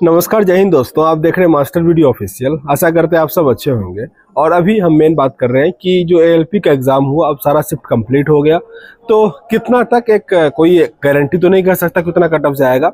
नमस्कार, जय हिंद दोस्तों। आप देख रहे हैं मास्टर वीडियो ऑफिशियल। आशा करते हैं आप सब अच्छे होंगे। और अभी हम मेन बात कर रहे हैं कि जो एएलपी का एग्ज़ाम हुआ, अब सारा शिफ्ट कंप्लीट हो गया, तो कितना तक एक कोई गारंटी तो नहीं कर सकता कितना कट ऑफ जाएगा,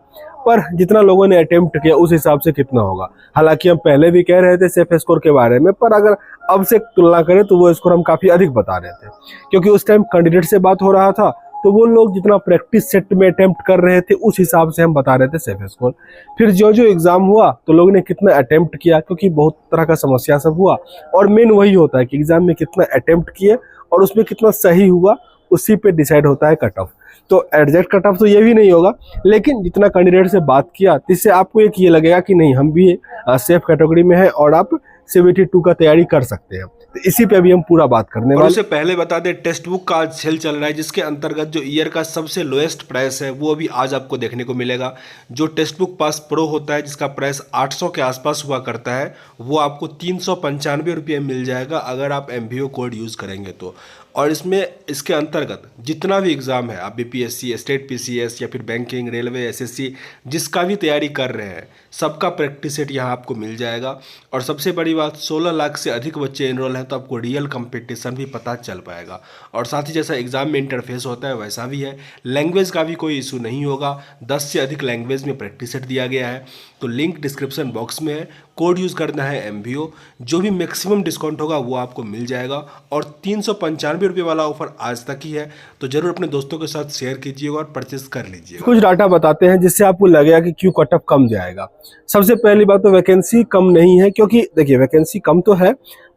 पर जितना लोगों ने अटेम्प्ट किया उस हिसाब से कितना होगा। हालांकि हम पहले भी कह रहे थे सेफ स्कोर के बारे में, पर अगर अब से तुलना करें तो वो स्कोर हम काफ़ी अधिक बता रहे थे, क्योंकि उस टाइम कैंडिडेट से बात हो रहा था, तो वो लोग जितना प्रैक्टिस सेट में अटेम्प्ट कर रहे थे उस हिसाब से हम बता रहे थे सेफ स्कोर। फिर जो जो एग्ज़ाम हुआ तो लोगों ने कितना अटेम्प्ट किया, क्योंकि बहुत तरह का समस्या सब हुआ, और मेन वही होता है कि एग्ज़ाम में कितना अटेम्प्ट किए और उसमें कितना सही हुआ, उसी पे डिसाइड होता है कट ऑफ। तो एग्जैक्ट कट ऑफ तो ये भी नहीं होगा, लेकिन जितना कैंडिडेट से बात किया इससे आपको एक ये लगेगा कि नहीं, हम भी सेफ कैटेगरी में है और आप CBT 2 का तैयारी कर सकते हैं। तो इसी पे अभी हम पूरा बात करने वाले। उससे पहले बता दें, टेक्स्ट बुक का आज सेल चल रहा है, जिसके अंतर्गत जो ईयर का सबसे लोएस्ट प्राइस है वो अभी आज आपको देखने को मिलेगा। जो टेक्स्ट बुक पास प्रो होता है, जिसका प्राइस 800 के आसपास हुआ करता है, वो आपको 395 रुपये मिल जाएगा अगर आप MBO कोड यूज़ करेंगे तो। और इसके अंतर्गत जितना भी एग्ज़ाम है, आप BPSC, स्टेट PCS या फिर बैंकिंग, रेलवे, SSC जिसका भी तैयारी कर रहे हैं, सबका प्रैक्टिस सेट यहाँ आपको मिल जाएगा। और सबसे बड़ी बात, 16 लाख से अधिक बच्चे एनरोल हैं, तो आपको रियल कंपटीशन भी पता चल पाएगा। और साथ ही जैसा एग्ज़ाम में इंटरफेस होता है वैसा भी है। लैंग्वेज का भी कोई इशू नहीं होगा, 10 से अधिक लैंग्वेज में प्रैक्टिस सेट दिया गया है। तो लिंक डिस्क्रिप्शन बॉक्स में है, कोड यूज़ करना है MBO। जो भी मैक्सिमम डिस्काउंट होगा वो आपको मिल जाएगा। और 395 रुपये वाला ऑफर आज तक ही है, तो ज़रूर अपने दोस्तों के साथ शेयर कीजिएगा और परचेस कर लीजिएगा। कुछ डाटा बताते हैं जिससे आपको लगेगा कि क्यों कट ऑफ कम जाएगा। सबसे पहली बात तो वैकेंसी कम नहीं है, क्योंकि देखिए वैकेंसी कम तो है,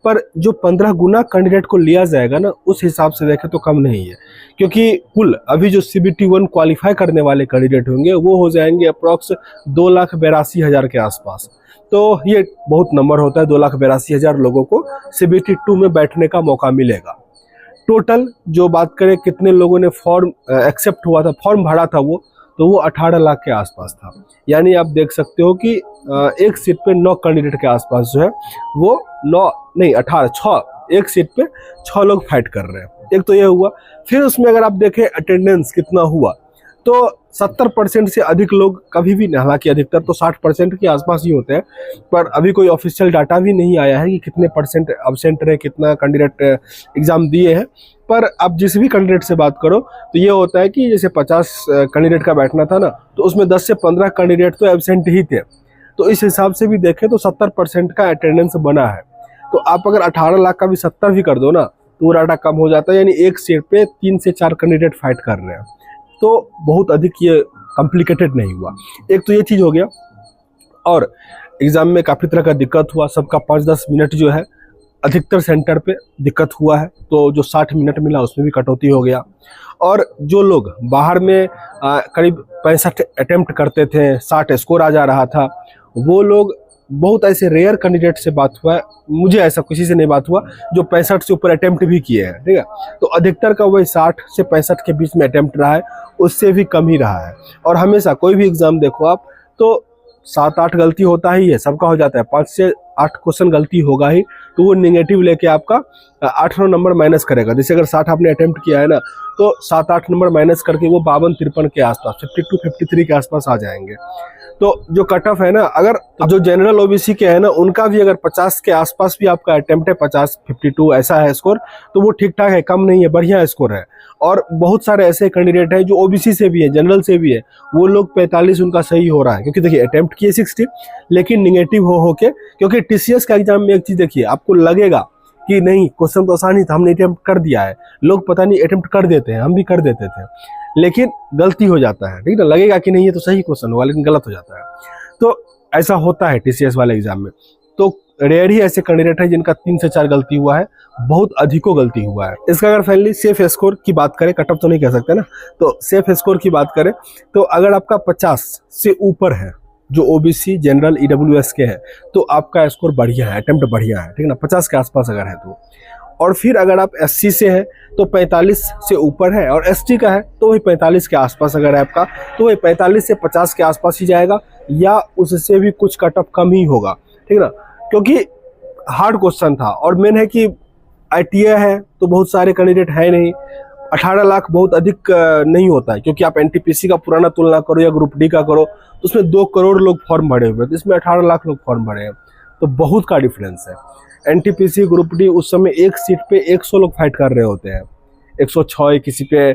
पर जो 15 गुना कैंडिडेट को लिया जाएगा ना, उस हिसाब से देखें तो कम नहीं है। क्योंकि कुल अभी जो CBT 1 क्वालिफाई करने वाले कैंडिडेट होंगे वो हो जाएंगे अप्रॉक्स 2,82,000 के आसपास। तो ये बहुत नंबर होता है, 2,82,000 लोगों को CBT 2 में बैठने का मौका मिलेगा। टोटल जो बात करें कितने लोगों ने फॉर्म एक्सेप्ट हुआ था, फॉर्म भरा था वो 18 लाख के आसपास था। यानी आप देख सकते हो कि एक सीट पे 9 कैंडिडेट के आसपास जो है वो 9 नहीं 18 6, एक सीट पे 6 लोग फाइट कर रहे हैं। एक तो ये हुआ। फिर उसमें अगर आप देखें अटेंडेंस कितना हुआ, तो 70% से अधिक लोग कभी भी, हालांकि अधिकतर तो 60% के आसपास ही होते हैं, पर अभी कोई ऑफिशियल डाटा भी नहीं आया है कि कितने परसेंट एब्सेंट रहे, कितना कैंडिडेट एग्ज़ाम दिए हैं। पर अब जिस भी कैंडिडेट से बात करो तो ये होता है कि जैसे 50 कैंडिडेट का बैठना था ना, तो उसमें 10 से 15 कैंडिडेट तो एब्सेंट ही थे। तो इस हिसाब से भी देखें तो 70% का अटेंडेंस बना है। तो आप अगर 18 लाख का भी 70 भी कर दो ना, तो वो डाटा कम हो जाता है। यानी एक सीट पे 3 से 4 कैंडिडेट फाइट कर रहे हैं, तो बहुत अधिक ये कॉम्प्लिकेटेड नहीं हुआ। एक तो ये चीज़ हो गया। और एग्ज़ाम में काफ़ी तरह का दिक्कत हुआ, सबका 5-10 मिनट जो है अधिकतर सेंटर पे दिक्कत हुआ है, तो जो 60 मिनट मिला उसमें भी कटौती हो गया। और जो लोग बाहर में करीब 65 अटेम्प्ट करते थे, 60 स्कोर आ जा रहा था, वो लोग, बहुत ऐसे रेयर कैंडिडेट से बात हुआ है, मुझे ऐसा किसी से नहीं बात हुआ जो 65 से ऊपर अटेम्प्ट भी किए हैं, ठीक है। तो अधिकतर का वही 60 से 65 के बीच में अटेम्प्ट रहा है, उससे भी कम ही रहा है। और हमेशा कोई भी एग्ज़ाम देखो आप, तो 7-8 गलती होता ही है, सबका हो जाता है, 5 से 8 क्वेश्चन गलती होगा ही, तो वो नेगेटिव लेके आपका 8-9 नंबर माइनस करेगा। जैसे अगर 60 आपने अटेम्प्ट किया है ना, तो 7-8 नंबर माइनस करके वो 52-53 के आसपास, 52-53 के आसपास आ जाएंगे। तो जो कट ऑफ है ना, अगर जो जनरल OBC के है ना, उनका भी अगर 50 के आसपास भी आपका अटेम्प्ट है, 50-52 ऐसा है स्कोर, तो वो ठीक ठाक है, कम नहीं है, बढ़िया स्कोर है। और बहुत सारे ऐसे कैंडिडेट हैं जो OBC से भी है, जनरल से भी है, वो लोग 45 उनका सही हो रहा है, क्योंकि देखिए अटेम्प्ट किए 60 लेकिन निगेटिव हो के। क्योंकि TCS का एग्जाम में एक चीज़ देखिए, आपको लगेगा कि नहीं क्वेश्चन तो आसान ही था, हमने अटेम्प्ट कर दिया है, लोग पता नहीं अटेम्प्ट कर देते हैं, हम भी कर देते थे, लेकिन गलती हो जाता है, ठीक है ना, लगेगा कि नहीं ये तो सही क्वेश्चन हुआ, लेकिन गलत हो जाता है। तो ऐसा होता है TCS वाले एग्जाम में। तो रेयर ही ऐसे कैंडिडेट है जिनका 3 से 4 गलती हुआ है, बहुत अधिको गलती हुआ है। इसका अगर फाइनली सेफ स्कोर की बात करें, कट ऑफ तो नहीं कह सकते ना, तो सेफ स्कोर की बात करें तो अगर आपका 50 से ऊपर है, जो OBC, जनरल, EWS के हैं, तो आपका स्कोर बढ़िया है, अटेम्प्ट बढ़िया है, ठीक है ना, 50 के आसपास अगर है तो। और फिर अगर आप SC से है तो 45 से ऊपर है, और ST का है तो वही 45 के आसपास अगर है आपका, तो वही 45 से 50 के आसपास ही जाएगा, या उससे भी कुछ कट ऑफ कम ही होगा, ठीक है ना, क्योंकि हार्ड क्वेश्चन था। और मेन है कि ITA है तो बहुत सारे कैंडिडेट है नहीं, 18 लाख बहुत अधिक नहीं होता है, क्योंकि आप एनटीपीसी का पुराना तुलना करो या ग्रुप डी का करो तो उसमें 2 करोड़ लोग फॉर्म भरे हुए हैं, तो इसमें 18 लाख लोग फॉर्म भरे हैं, तो बहुत का डिफरेंस है। एनटीपीसी ग्रुप डी उस समय एक सीट पे 100 लोग फाइट कर रहे होते हैं, 106, किसी पे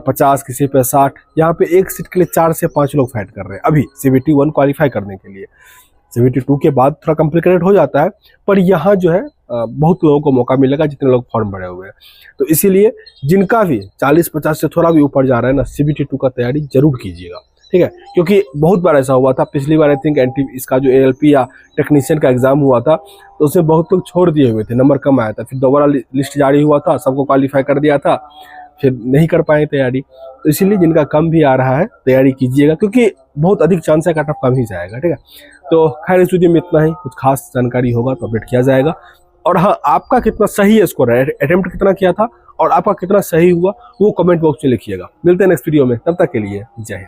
50, किसी पे 60। यहाँ पे एक सीट के लिए 4 से 5 लोग फाइट कर रहे हैं अभी CBT 1 क्वालिफाई करने के लिए। CBT 2 के बाद थोड़ा कॉम्प्लिकेटेड हो जाता है, पर यहाँ जो है बहुत लोगों को मौका मिलेगा जितने लोग फॉर्म भरे हुए हैं। तो इसीलिए जिनका भी 40-50 से थोड़ा भी ऊपर जा रहा है ना, CBT 2 का तैयारी जरूर कीजिएगा, ठीक है। क्योंकि बहुत बार ऐसा हुआ था, पिछली बार आई थिंक इसका जो ALP या टेक्नीशियन का एग्जाम हुआ था तो उसमें बहुत लोग छोड़ दिए हुए थे, नंबर कम आया था, फिर दोबारा लिस्ट जारी हुआ था, सबको क्वालिफाई कर दिया था, फिर नहीं कर पाए तैयारी। तो इसीलिए जिनका कम भी आ रहा है तैयारी कीजिएगा, क्योंकि बहुत अधिक चांस है कट ऑफ कम ही जाएगा, ठीक है। तो खैर इस वीडियो में इतना ही, कुछ खास जानकारी होगा तो अपडेट किया जाएगा। और हाँ, आपका कितना सही स्कोर है, अटेम्प्ट कितना किया था और आपका कितना सही हुआ वो कमेंट बॉक्स में लिखिएगा। मिलते हैं नेक्स्ट वीडियो में, तब तक के लिए जय हिंद।